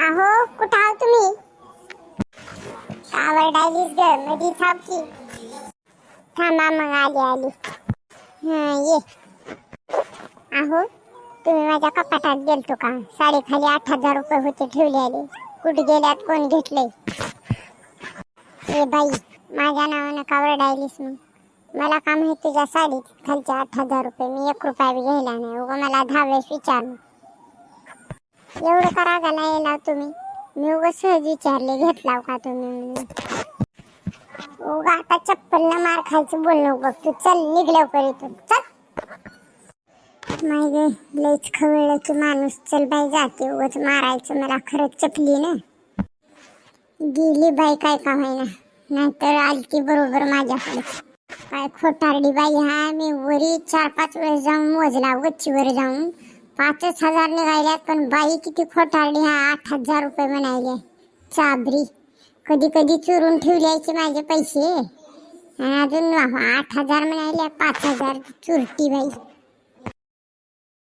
अहो कुठं आहो तुम्ही? आवडायलीच ग मधी थांबकी. थांबा मग आली. ये. अहो तुम्ही माझ्या कपाटात गेलतो का? साडीखाली 8,000 रुपये होते ठेवलेले. कुठे गेल्यात, कोण घेतले? ए बाई, माझ्या नावानं का वरडायलीस मग? मला का माहिती तुझ्या साडीत खालचे 8,000 रुपये मी 1 रुपया बी घ्यायला नाही. उगा मला 10 वेळेस विचारलं. एवढं का रागाला यायला तुम्ही? मी उगा सहज विचारले, घेतलाव का तुम्ही म्हणून. उगा आता चप्पलनं मार खायचं बोलणं बघ तू. चल निघल्याव करीतून चल. नाही गे, लईच खवळलं की माणूस. चल बाई जाते, उगाच मारायचं मला खरंच चपली ना. गेली बाई काय का होईना, नाहीतर आलती बरोबर माझ्याकडे. काय खोटारडी बाई हा. मी वरी 4-5 वेळेस जाऊन मोजला, गच्चीवर जाऊन 5,000 निघाल्यात. पण बाई किती खोटारडी हा. 8,000 रुपये म्हणायले. चाबरी. कधी कधी चुरून ठेवल्याचे माझे पैसे आणि अजून 8,000 म्हणायले. 5,000 चुरटी बाई.